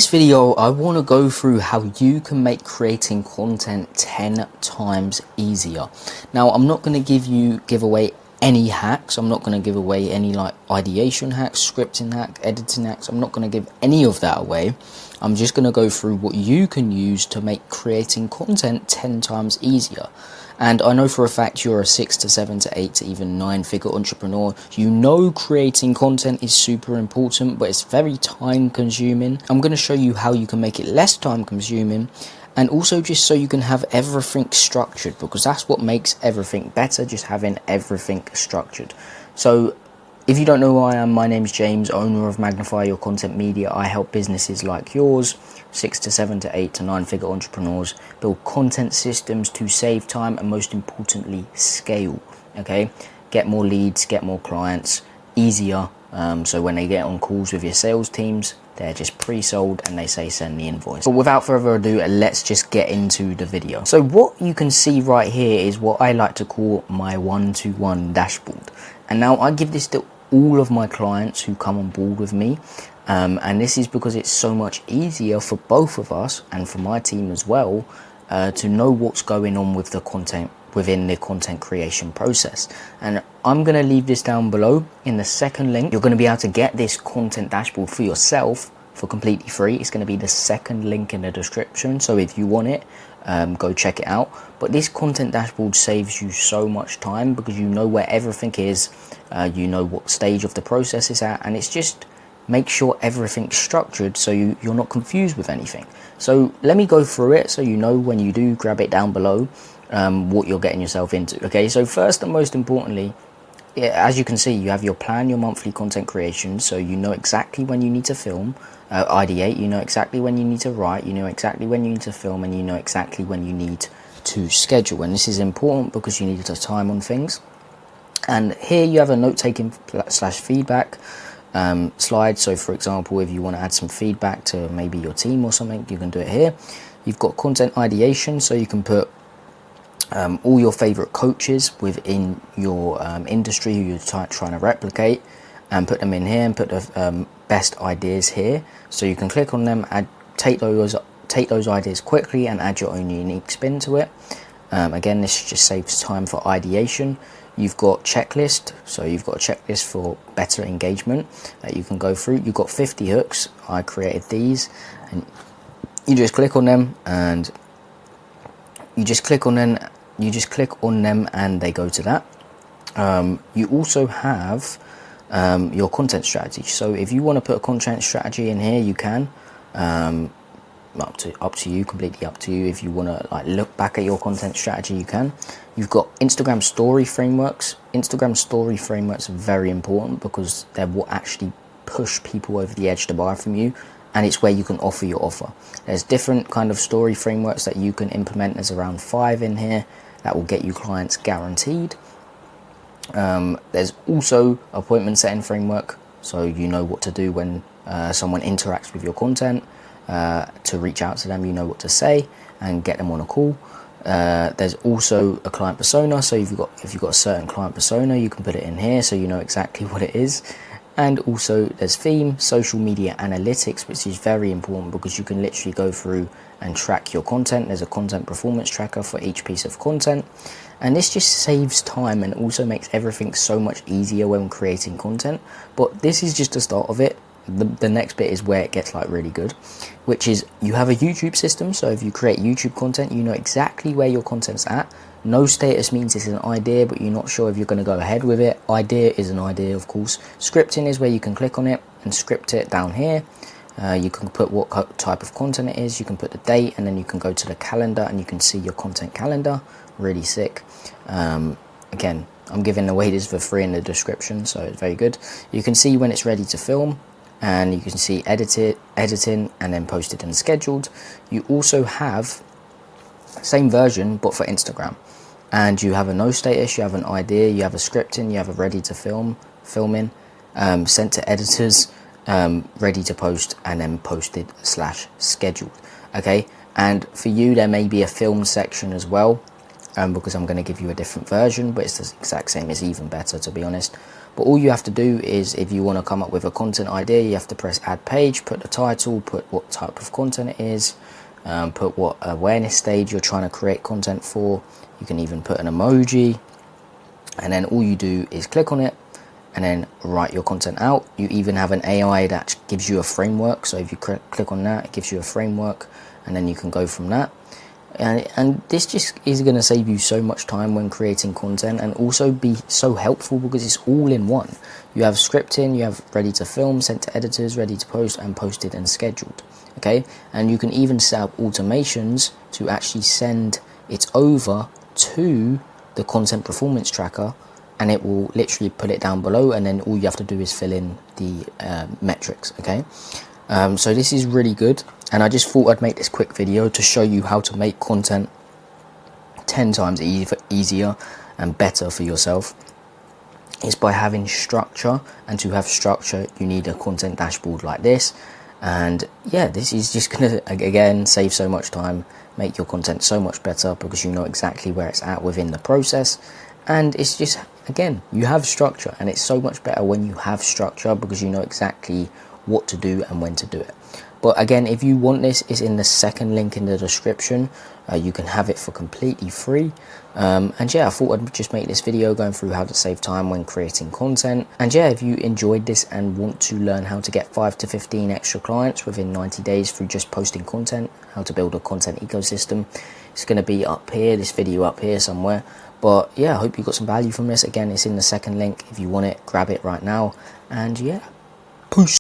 This video, I want to go through how you can make creating content 10 times easier. Now, I'm not going to give away any hacks. I'm not going to give away any like ideation hacks, scripting hacks, editing hacks. I'm not going to give any of that away. I'm just going to go through what you can use to make creating content 10 times easier. And I know for a fact you're a 6 to 7 to 8 to even 9-figure entrepreneur. You know creating content is super important, but it's very time consuming. I'm going to show you how you can make it less time consuming, and also just so you can have everything structured, because that's what makes everything better, just having everything structured. So if you don't know who I am, my name's James, owner of Magnify Your Content Media. I help businesses like yours, 6 to 7 to 8 to 9-figure entrepreneurs, build content systems to save time and most importantly, scale. Okay, get more leads, get more clients, easier. So when they get on calls with your sales teams, they're just pre-sold and they say send the invoice. But without further ado, let's just get into the video. So what you can see right here is what I like to call my one-to-one dashboard. And now I give this to all of my clients who come on board with me. And this is because it's so much easier for both of us and for my team as well to know what's going on with the content within the content creation process. And I'm going to leave this down below in the second link. You're going to be able to get this content dashboard for yourself for completely free. It's going to be the second link in the description, so if you want it, go check it out. But this content dashboard saves you so much time because you know where everything is, you know what stage of the process is at, and it's just make sure everything's structured so you're not confused with anything. So let me go through it so you know when you do grab it down below what you're getting yourself into. Okay, so first and most importantly, as you can see, you have your plan, your monthly content creation, so you know exactly when you need to film, ideate, you know exactly when you need to write, you know exactly when you need to film, and you know exactly when you need to schedule. And this is important because you need to time on things. And here you have a note-taking / feedback slide. So for example, if you want to add some feedback to maybe your team or something, you can do it here. You've got content ideation, so you can put all your favorite coaches within your industry who you're trying to replicate, and put them in here, and put the best ideas here, so you can click on them, take those ideas quickly and add your own unique spin to it. Again, this just saves time for ideation. You've got checklist, so you've got a checklist for better engagement that you can go through. You've got 50 hooks. I created these, and you just click on them, and you just click on them and they go to that. You also have your content strategy. So if you want to put a content strategy in here, you can. Up to you, completely up to you. If you want to like look back at your content strategy, you can. You've got Instagram story frameworks. Instagram story frameworks are very important because they're what actually push people over the edge to buy from you, and it's where you can offer your offer. There's different kind of story frameworks that you can implement. There's around 5 in here that will get you clients guaranteed. There's also appointment setting framework, so you know what to do when someone interacts with your content. To reach out to them, you know what to say and get them on a call. There's also a client persona, so if you've got a certain client persona, you can put it in here so you know exactly what it is. And also there's theme, social media analytics, which is very important because you can literally go through and track your content. There's a content performance tracker for each piece of content, and this just saves time and also makes everything so much easier when creating content. But this is just the start of it. The next bit is where it gets like really good, which is you have a YouTube system. So if you create YouTube content, you know exactly where your content's at. No status means it's an idea, but you're not sure if you're going to go ahead with it. Idea is an idea, of course. Scripting is where you can click on it and script it down here. You can put what type of content it is. You can put the date, and then you can go to the calendar and you can see your content calendar. Really sick. Again, I'm giving away this for free in the description, so it's very good. You can see when it's ready to film, and you can see editing and then posted and scheduled. You also have same version but for Instagram, and you have a no status, you have an idea, you have a scripting, you have a ready to filming, sent to editors, ready to post, and then posted / scheduled. Okay, and for you there may be a film section as well. because I'm going to give you a different version, but it's the exact same. It's even better, to be honest. But all you have to do is, if you want to come up with a content idea, you have to press add page, put the title, put what type of content it is, put what awareness stage you're trying to create content for. You can even put an emoji, and then all you do is click on it and then write your content out. You even have an AI that gives you a framework, so if you click on that, it gives you a framework, and then you can go from that. And this just is going to save you so much time when creating content, and also be so helpful because it's all in one. You have scripting, you have ready to film, sent to editors, ready to post, and posted and scheduled. Okay, and you can even set up automations to actually send it over to the content performance tracker, and it will literally put it down below, and then all you have to do is fill in the metrics. Okay, so this is really good, and I just thought I'd make this quick video to show you how to make content 10 times easier and better for yourself. It's by having structure, and to have structure you need a content dashboard like this. And yeah, this is just gonna again save so much time, make your content so much better because you know exactly where it's at within the process. And it's just, again, you have structure, and it's so much better when you have structure because you know exactly what to do and when to do it. But again, if you want this, it's in the second link in the description. You can have it for completely free. And yeah, I thought I'd just make this video going through how to save time when creating content. And yeah, if you enjoyed this and want to learn how to get 5 to 15 extra clients within 90 days through just posting content, how to build a content ecosystem, it's going to be up here, this video up here somewhere. But yeah, I hope you got some value from this. Again, it's in the second link. If you want it, grab it right now. And yeah, peace.